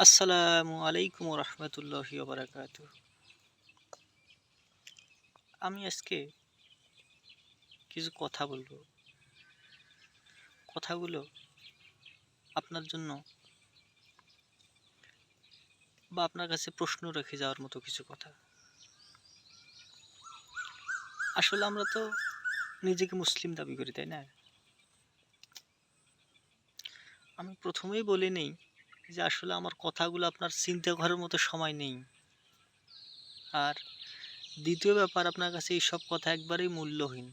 আসসালামু আলাইকুম রহমতুল্লাহি বারাকাতু। আমি আজকে কিছু কথা বলবো। কথাগুলো আপনার জন্য বা আপনার কাছে প্রশ্ন রেখে যাওয়ার মতো কিছু কথা। আসলে আমরা তো নিজেকে মুসলিম দাবি করি, তাই না? আমি প্রথমেই বলে নেই যে আসলে আমার কথাগুলো আপনার চিন্তা করার মতো সময় নেই। আর দ্বিতীয় ব্যাপার, আপনার কাছে এইসব কথা একবারেই মূল্যহীন।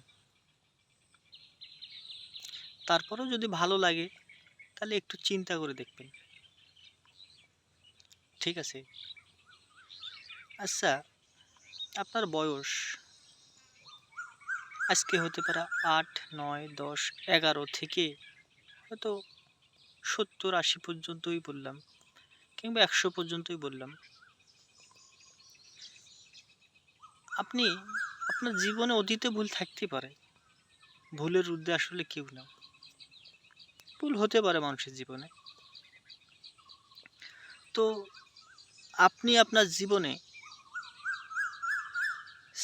তারপরেও যদি ভালো লাগে তাহলে একটু চিন্তা করে দেখবেন, ঠিক আছে? আচ্ছা, আপনার বয়স আজকে হতে পারে ৮, ৯, ১০, ১১ থেকে হয়তো ৭০, ৮০ পর্যন্তই বললাম, কিংবা ১০০ পর্যন্তই বললাম। আপনি আপনার জীবনে অতীতে ভুল থাকতেই পারে। ভুলের ঊর্ধ্বে আসলে কেউ না। ভুল হতে পারে মানুষের জীবনে। তো আপনি আপনার জীবনে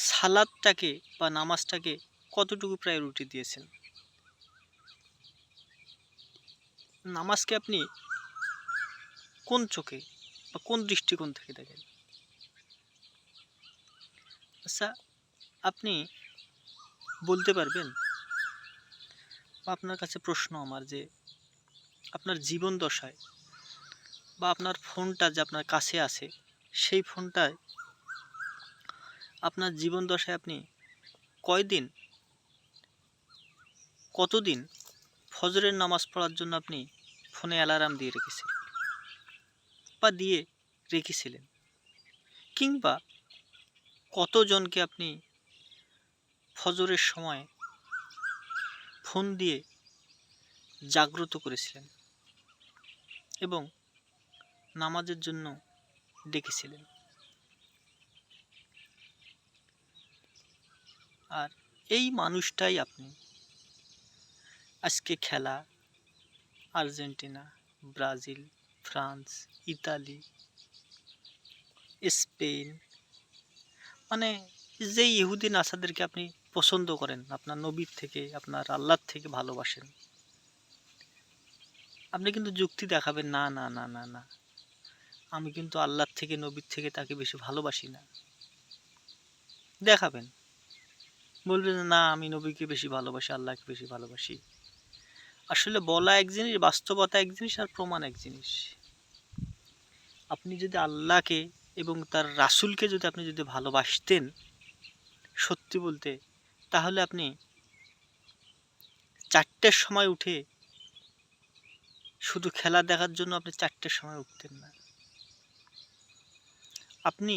সালাদটাকে বা নামাজটাকে কতটুকু প্রায়োরিটি দিয়েছেন? নামাজকে আপনি কোন চোখে বা কোন দৃষ্টিকোণ থেকে দেখেন? আচ্ছা, আপনি বলতে পারবেন, বা আপনার কাছে প্রশ্ন আমার, যে আপনার জীবন দশায় বা আপনার ফোনটা যে আপনার কাছে আছে, সেই ফোনটায় আপনার জীবন দশায় আপনি কয়দিন, কতদিন ফজরের নামাজ পড়ার জন্য আপনি ফোনে অ্যালার্ম দিয়ে রেখেছিলেন বা দিয়ে রেখেছিলেন? কিংবা কতজনকে আপনি ফজরের সময় ফোন দিয়ে জাগ্রত করেছিলেন এবং নামাজের জন্য ডেকেছিলেন? আর এই মানুষটাই আপনি। আজকে খেলা Argentina, Brazil, France, Italy, Spain, মানে যে ইহুদি নাসাদেরকে আপনি পছন্দ করেন, আপনার নবীর থেকে, আপনার আল্লাহর থেকে ভালোবাসেন, আপনি কিন্তু যুক্তি দেখাবেন, না না না না না, আমি কিন্তু আল্লাহর থেকে, নবীর থেকে তাকে বেশি ভালোবাসি না। দেখাবেন, বলবেন না আমি নবীকে বেশি ভালোবাসি, আল্লাহকে বেশি ভালোবাসি। আসলে বলা এক জিনিস, বাস্তবতা এক জিনিস, আর প্রমাণ এক জিনিস। আপনি যদি আল্লাহকে এবং তার রাসূলকে যদি ভালোবাসতেন সত্যি বলতে, তাহলে আপনি ৪টের সময় উঠে শুধু খেলা দেখার জন্য আপনি ৪টের সময় উঠতেন না। আপনি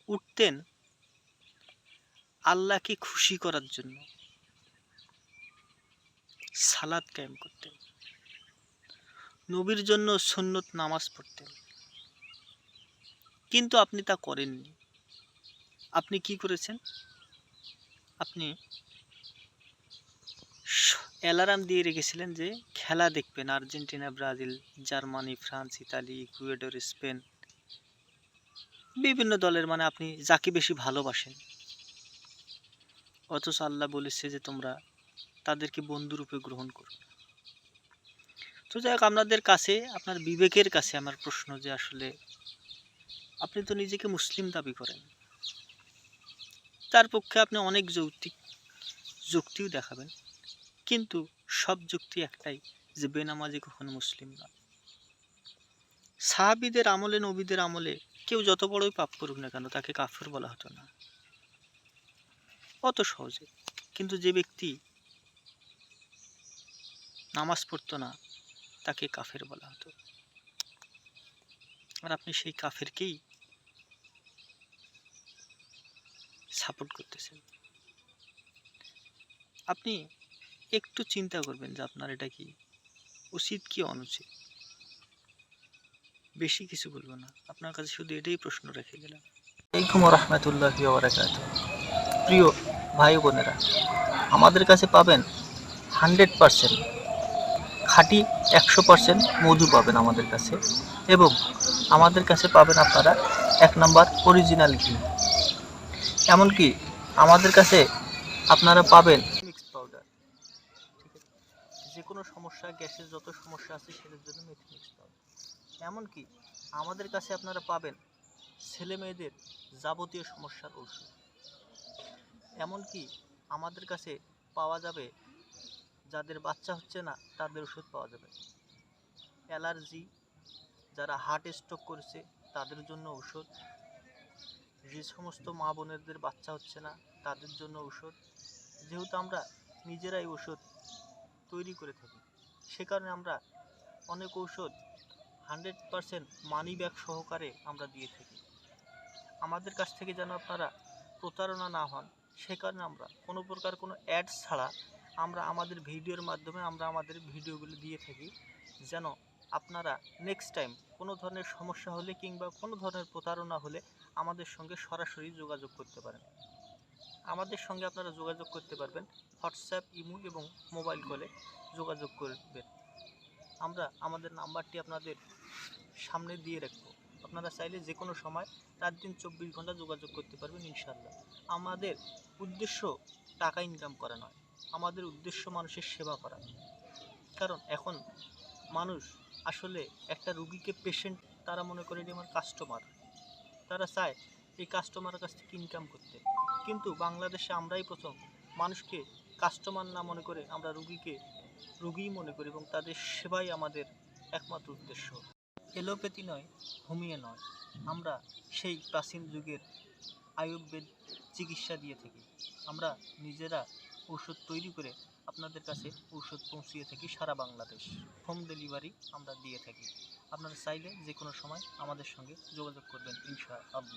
উঠতেন আল্লাহকে খুশি করার জন্য, সালাত কায়েম করতেন, নবীর জন্য সুন্নত নামাজ পড়তেন। কিন্তু আপনি তা করেননি। আপনি কি করেছেন? আপনি অ্যালার্ম দিয়ে রেখেছিলেন যে খেলা দেখবেন, Argentina, Brazil, Germany, France, Italy, Ecuador, Spain, বিভিন্ন দলের, মানে আপনি যাকে বেশি ভালোবাসেন। অথচ আল্লাহ বলেছে যে তোমরা তাদেরকে বন্ধুরূপে গ্রহণ করো। তো যাই হোক, আপনাদের কাছে, আপনার বিবেকের কাছে আমার প্রশ্ন, যে আসলে আপনি তো নিজেকে মুসলিম দাবি করেন, তার পক্ষে আপনি অনেক যুক্তিও দেখাবেন, কিন্তু সব যুক্তি একটাই, যে বেনামাজি কখনো মুসলিম না। সাহাবীদের আমলে, নবীদের আমলে কেউ যত বড়ই পাপ করুক না কেন, তাকে কাফের বলা হতো না অত সহজে। কিন্তু যে ব্যক্তি নামাজ পড়তো না, তাকে কাফের বলা হতো। আর আপনি সেই কাফেরকেই সাপোর্ট করতেছেন। আপনি একটু চিন্তা করবেন যে আপনার এটা কি উচিত কি অনুচিত। বেশি কিছু বলবো না, আপনার কাছে শুধু এটাই প্রশ্ন রেখে গেলাম। আলাইকুম রহমতুল্লাহি ওয়া বারাকাতুহু। প্রিয় ভাই বোনেরা, আমাদের কাছে পাবেন 100% খাঁটি, 100% মধু পাবেন আমাদের কাছে। এবং আমাদের কাছে পাবেন আপনারা 1 নাম্বার অরিজিনাল ঘি। এমনকি আমাদের কাছে আপনারা পাবেন মিক্স পাউডার। ঠিক আছে, যে কোনো সমস্যা, গ্যাসের যত সমস্যা আছে সেটার জন্য মেথি মিক্স পাউডার। এমনকি আমাদের কাছে আপনারা পাবেন ছেলে মেয়েদের যাবতীয় সমস্যার ঔষধ। এমনকি আমাদের কাছে পাওয়া যাবে যাদের বাচ্চা হচ্ছে না তাদের ওষুধ পাওয়া যাবে। অ্যালার্জি, যারা হার্ট স্ট্রোক করেছে তাদের জন্য ঔষধ, যে সমস্ত মা বোনেদের বাচ্চা হচ্ছে না তাদের জন্য ঔষধ। যেহেতু আমরা নিজেরাই ওষুধ তৈরি করে থাকি, সে কারণে আমরা অনেক ঔষধ 100% মানি ব্যাগ সহকারে আমরা দিয়ে থাকি। আমাদের কাছ থেকে যেন আপনারা প্রতারণা না হন, সে কারণে আমরা কোনো প্রকার কোনো অ্যাডস ছাড়া আমরা আমাদের ভিডিওর মাধ্যমে আমরা আমাদের ভিডিওগুলো দিয়ে থাকি, যেন আপনারা নেক্সট টাইম কোনো ধরনের সমস্যা হলে কিংবা কোনো ধরনের প্রতারণা হলে আমাদের সঙ্গে সরাসরি যোগাযোগ করতে পারেন। আমাদের সঙ্গে আপনারা যোগাযোগ করতে পারবেন হোয়াটসঅ্যাপ, ইমো এবং মোবাইল কলে যোগাযোগ করবেন। আমরা আমাদের নাম্বারটি আপনাদের সামনে দিয়ে রাখবো। আপনারা চাইলে যে কোনো সময় রাত দিন 24 ঘন্টা যোগাযোগ করতে পারবেন ইনশাল্লাহ। আমাদের উদ্দেশ্য টাকা ইনকাম করা নয়, আমাদের উদ্দেশ্য মানুষের সেবা করা। কারণ এখন মানুষ আসলে একটা রুগীকে পেশেন্ট তারা মনে করে যে আমার কাস্টমার, তারা চায় এই কাস্টমারের কাছ থেকে ইনকাম করতে। কিন্তু বাংলাদেশে আমরাই প্রথম মানুষকে কাস্টমার না মনে করে আমরা রুগীকে রুগীই মনে করি এবং তাদের সেবাই আমাদের একমাত্র উদ্দেশ্য। এলোপ্যাথি নয়, হোমিও নয়, আমরা সেই প্রাচীন যুগের আয়ুর্বেদ চিকিৎসা দিয়ে থাকি। আমরা নিজেরা ঔষধ তৈরি করে আপনাদের কাছে ঔষধ পৌঁছিয়ে থাকি সারা বাংলাদেশ। হোম ডেলিভারি আমরা দিয়ে থাকি। আপনারা চাইলে যে কোনো সময় আমাদের সঙ্গে যোগাযোগ করবেন ইনশাআল্লাহ।